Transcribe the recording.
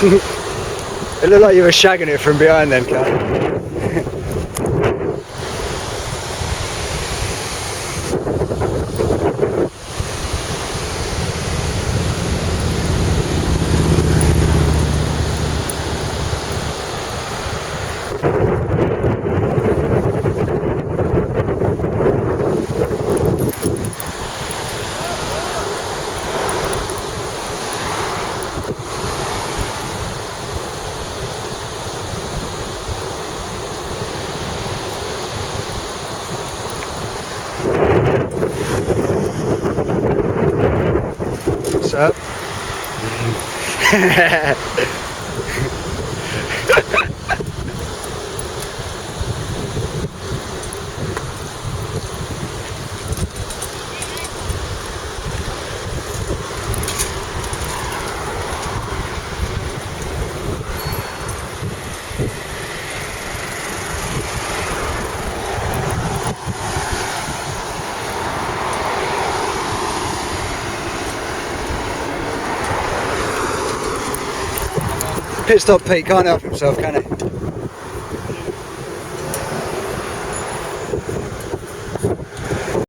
It looked like you were shagging it from behind then, Cal. What's up? Pit stop Pete can't help himself, can he?